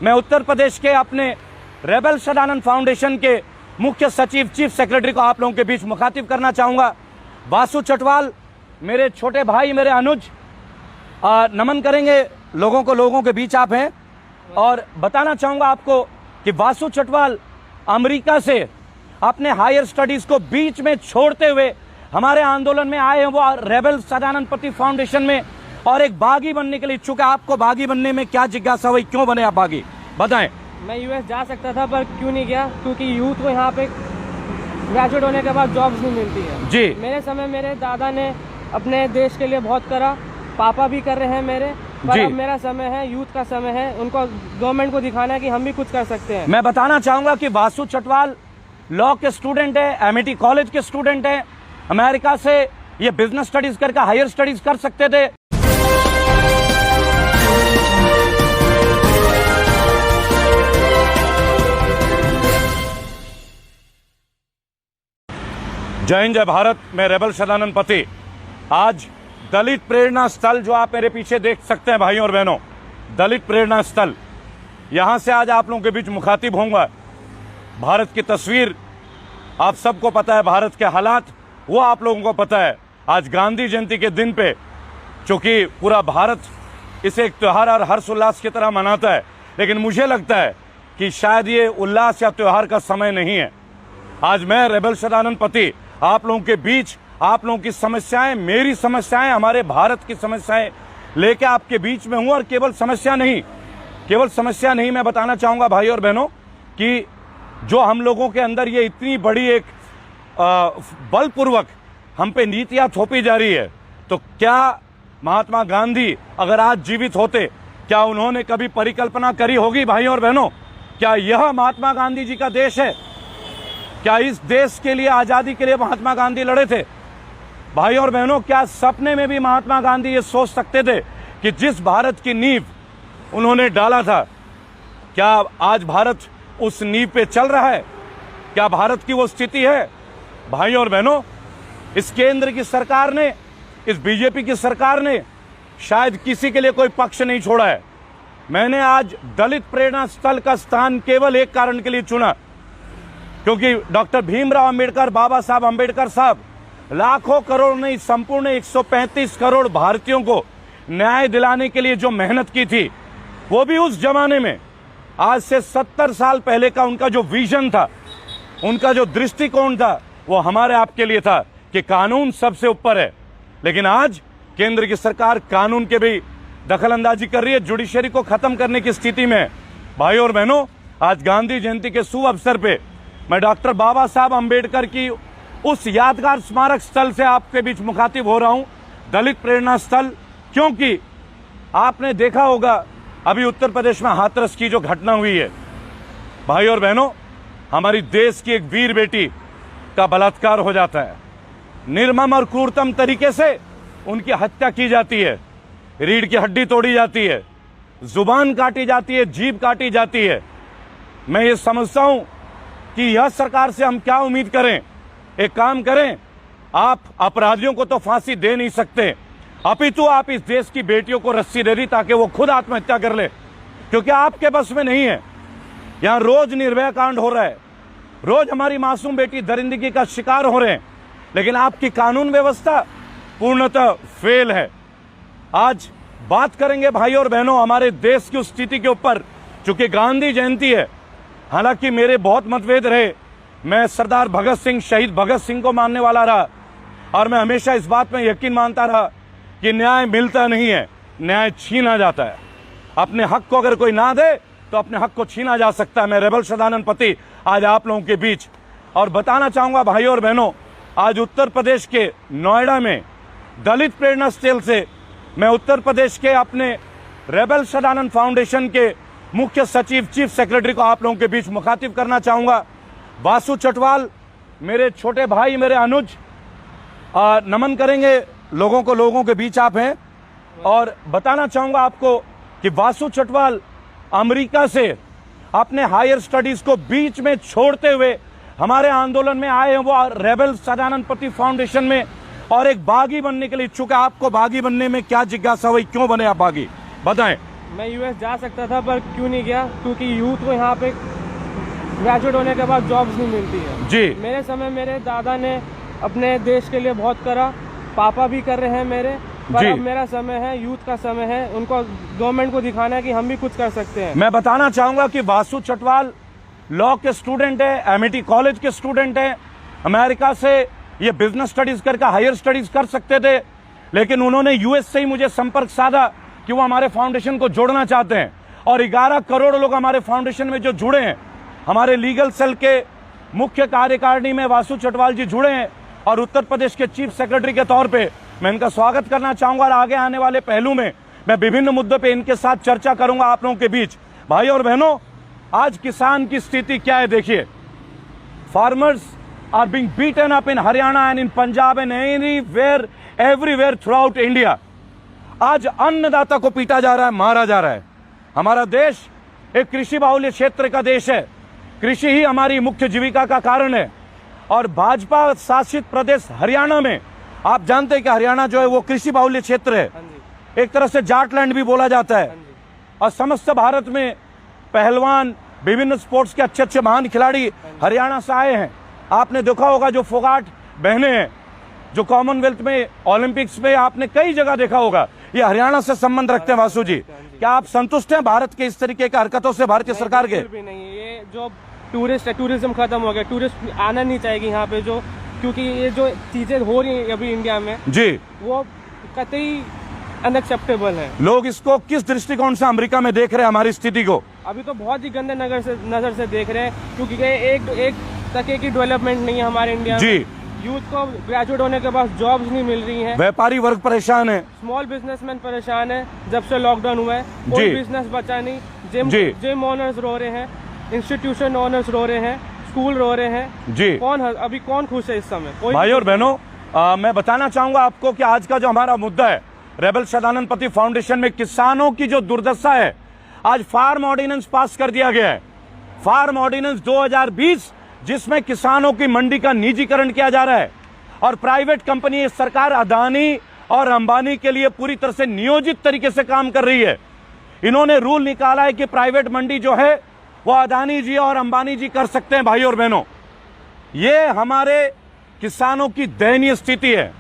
मैं उत्तर प्रदेश के अपने रेबल सदानंद फाउंडेशन के मुख्य सचिव चीफ सेक्रेटरी को आप लोगों के बीच मुखातिब करना चाहूँगा। वासु चटवाल मेरे छोटे भाई, मेरे अनुज, नमन करेंगे लोगों के बीच आप हैं। और बताना चाहूँगा आपको कि वासु चटवाल अमेरिका से अपने हायर स्टडीज़ को बीच में छोड़ते हुए हमारे आंदोलन में आए हैं। वो रेबल सदानंद पति फाउंडेशन में और एक बागी बनने के लिए इच्छुक है। आपको बागी बनने में क्या जिज्ञासा हुई, क्यों बने आप बागी, बताएं। मैं यूएस जा सकता था पर क्यों नहीं गया, क्योंकि यूथ को यहाँ पे ग्रेजुएट होने के बाद जॉब्स नहीं मिलती है जी। मेरे समय मेरे दादा ने अपने देश के लिए बहुत करा, पापा भी कर रहे हैं मेरे, पर अब मेरा समय है, यूथ का समय है। उनको गवर्नमेंट को दिखाना है कि हम भी कुछ कर सकते हैं। मैं बताना चाहूंगा कि वासु चटवाल लॉ के स्टूडेंट है, एमआईटी कॉलेज के स्टूडेंट है। अमेरिका से ये बिजनेस स्टडीज करके हायर स्टडीज कर सकते थे। जय हिंद, जय भारत। मैं रेबल सदानंद पति आज दलित प्रेरणा स्थल, जो आप मेरे पीछे देख सकते हैं भाइयों और बहनों, दलित प्रेरणा स्थल, यहां से आज आप लोगों के बीच मुखातिब होऊंगा। भारत की तस्वीर आप सबको पता है, भारत के हालात वो आप लोगों को पता है। आज गांधी जयंती के दिन पे, चूंकि पूरा भारत इसे एक त्यौहार और हर्षोल्लास की तरह मनाता है, लेकिन मुझे लगता है कि शायद ये उल्लास या त्यौहार का समय नहीं है। आज मैं रेबल सदानंद पति आप लोगों के बीच आप लोगों की समस्याएं, मेरी समस्याएं, हमारे भारत की समस्याएं लेके आपके बीच में हूं। और केवल समस्या नहीं, मैं बताना चाहूंगा भाई और बहनों कि जो हम लोगों के अंदर ये इतनी बड़ी एक बलपूर्वक हम पे नीतियां थोपी जा रही है, तो क्या महात्मा गांधी अगर आज जीवित होते, क्या उन्होंने कभी परिकल्पना करी होगी भाई और बहनों? क्या यह महात्मा गांधी जी का देश है? क्या इस देश के लिए, आजादी के लिए महात्मा गांधी लड़े थे? भाई और बहनों, क्या सपने में भी महात्मा गांधी ये सोच सकते थे कि जिस भारत की नींव उन्होंने डाला था, क्या आज भारत उस नींव पे चल रहा है? क्या भारत की वो स्थिति है? भाई और बहनों, इस केंद्र की सरकार ने, इस बीजेपी की सरकार ने शायद किसी के लिए कोई पक्ष नहीं छोड़ा है। मैंने आज दलित प्रेरणा स्थल का स्थान केवल एक कारण के लिए चुना, क्योंकि डॉक्टर भीमराव अंबेडकर, बाबा साहब अंबेडकर साहब लाखों करोड़ नहीं, संपूर्ण 135 करोड़ भारतीयों को न्याय दिलाने के लिए जो मेहनत की थी, वो भी उस जमाने में, आज से 70 साल पहले का उनका जो विजन था, उनका जो दृष्टिकोण था, वो हमारे आपके लिए था कि कानून सबसे ऊपर है। लेकिन आज केंद्र की सरकार कानून के भी दखलंदाजी कर रही है, जुडिशरी को खत्म करने की स्थिति में। भाई और बहनों, आज गांधी जयंती के शुभ अवसर पे मैं डॉक्टर बाबा साहब अंबेडकर की उस यादगार स्मारक स्थल से आपके बीच मुखातिब हो रहा हूं, दलित प्रेरणा स्थल। क्योंकि आपने देखा होगा अभी उत्तर प्रदेश में हाथरस की जो घटना हुई है, भाई और बहनों, हमारी देश की एक वीर बेटी का बलात्कार हो जाता है, निर्मम और क्रूरतम तरीके से उनकी हत्या की जाती है, रीढ़ की हड्डी तोड़ी जाती है, जुबान काटी जाती है, जीभ काटी जाती है। मैं ये समझता हूं कि यह सरकार से हम क्या उम्मीद करें? एक काम करें, आप अपराधियों को तो फांसी दे नहीं सकते, अपितु आप इस देश की बेटियों को रस्सी दे दी ताकि वो खुद आत्महत्या कर ले, क्योंकि आपके बस में नहीं है। यहां रोज निर्भया कांड हो रहा है, रोज हमारी मासूम बेटी दरिंदगी का शिकार हो रहे हैं, लेकिन आपकी कानून व्यवस्था पूर्णतः फेल है। आज बात करेंगे भाई और बहनों हमारे देश की उस स्थिति के ऊपर, चूंकि गांधी जयंती है। हालांकि मेरे बहुत मतभेद रहे, मैं सरदार भगत सिंह, शहीद भगत सिंह को मानने वाला रहा, और मैं हमेशा इस बात में यकीन मानता रहा कि न्याय मिलता नहीं है, न्याय छीना जाता है। अपने हक को अगर कोई ना दे तो अपने हक को छीना जा सकता है। मैं रेबल सदानंद पति आज आप लोगों के बीच और बताना चाहूंगा भाई और बहनों, आज उत्तर प्रदेश के नोएडा में दलित प्रेरणा स्थल से मैं उत्तर प्रदेश के अपने रेबल सदानंद फाउंडेशन के मुख्य सचिव चीफ सेक्रेटरी को आप लोगों के बीच मुखातिब करना चाहूंगा। वासु चटवाल मेरे छोटे भाई, मेरे अनुज, नमन करेंगे लोगों के बीच आप हैं। और बताना चाहूंगा आपको कि वासु चटवाल अमेरिका से अपने हायर स्टडीज को बीच में छोड़ते हुए हमारे आंदोलन में आए हैं। वो रेबल सदानंद पति फाउंडेशन में और एक बागी बनने के लिए इच्छुक है। आपको बागी बनने में क्या जिज्ञासा हुई, क्यों बने आप बागी, बताएं। मैं यूएस जा सकता था पर क्यों नहीं गया, क्योंकि यूथ को यहाँ पे ग्रेजुएट होने के बाद जॉब्स नहीं मिलती है। जी मेरे समय मेरे दादा ने अपने देश के लिए बहुत करा, पापा भी कर रहे हैं मेरे, पर जी। अब मेरा समय है, यूथ का समय है, उनको गवर्नमेंट को दिखाना है कि हम भी कुछ कर सकते हैं। मैं बताना चाहूंगा कि वासु चटवाल लॉ के स्टूडेंट है, एमिटी कॉलेज के स्टूडेंट है। अमेरिका से ये बिजनेस स्टडीज करके हायर स्टडीज कर सकते थे, लेकिन उन्होंने यूएस से ही मुझे संपर्क साधा कि वो हमारे फाउंडेशन को जोड़ना चाहते हैं। और 11 करोड़ लोग हमारे फाउंडेशन में जो जुड़े हैं, हमारे लीगल सेल के मुख्य कार्यकारिणी में वासु चटवाल जी जुड़े हैं और उत्तर प्रदेश के चीफ सेक्रेटरी के तौर पे मैं इनका स्वागत करना चाहूंगा। और आगे आने वाले पहलू में मैं विभिन्न मुद्दों पे इनके साथ चर्चा करूंगा आप लोगों के बीच। भाई और बहनों, आज किसान की स्थिति क्या है देखिए। Farmers are being beaten up in Haryana and in Punjab and everywhere throughout India. आज अन्नदाता को पीटा जा रहा है, मारा जा रहा है। हमारा देश एक कृषि बाहुल्य क्षेत्र का देश है। कृषि ही हमारी मुख्य जीविका का कारण है। और भाजपा शासित प्रदेश हरियाणा में आप जानते हैं कि हरियाणा जो है वो कृषि बाहुल्य क्षेत्र है, हाँ जी, एक तरह से जाटलैंड भी बोला जाता है। हाँ जी। और समस्त भारत में पहलवान, विभिन्न स्पोर्ट्स के अच्छे अच्छे महान खिलाड़ी हरियाणा से आए हैं। आपने देखा होगा जो फोगाट बहनें हैं, जो कॉमनवेल्थ में, ओलंपिक्स में आपने कई जगह देखा होगा, ये हरियाणा से संबंध रखते हैं। वासु जी, क्या आप संतुष्ट हैं भारत के इस तरीके की हरकतों से, भारतीय सरकार के? बिल्कुल भी नहीं। ये जो टूरिस्ट है, टूरिज्म खत्म हो गया, टूरिस्ट आना नहीं चाहेगी यहाँ पे, जो क्योंकि ये जो चीजें हो रही हैं अभी इंडिया में, जी, वो कतई अनएक्सेप्टेबल है। लोग इसको किस दृष्टिकोण से अमेरिका में देख रहे हैं हमारी स्थिति को? अभी तो बहुत ही गंदे नजर से देख रहे हैं, क्योंकि एक तके की डेवलपमेंट नहीं है हमारे इंडिया जी। में। यूथ को ग्रेजुएट होने के बाद जॉब्स नहीं मिल रही हैं। व्यापारी वर्ग परेशान है, स्मॉल बिजनेसमैन परेशान है। जब से लॉकडाउन हुआ है जी। कोई बिजनेस बचा नहीं। जी। जिम ओनर्स रो रहे हैं, इंस्टीट्यूशन ओनर्स रो रहे हैं, स्कूल रो रहे हैं। जी। अभी कौन खुश है इस समय? कोई भाई और बहनों, मैं बताना चाहूंगा आपको कि आज का जो हमारा मुद्दा है, रेबल सदानंद पति फाउंडेशन में किसानों की जो दुर्दशा है। आज फार्म ऑर्डिनेंस पास कर दिया गया है, फार्म ऑर्डिनेंस 2020, जिसमें किसानों की मंडी का निजीकरण किया जा रहा है और प्राइवेट कंपनी, सरकार अदानी और अंबानी के लिए पूरी तरह से नियोजित तरीके से काम कर रही है। इन्होंने रूल निकाला है कि प्राइवेट मंडी जो है वो अदानी जी और अंबानी जी कर सकते हैं। भाई और बहनों, ये हमारे किसानों की दयनीय स्थिति है।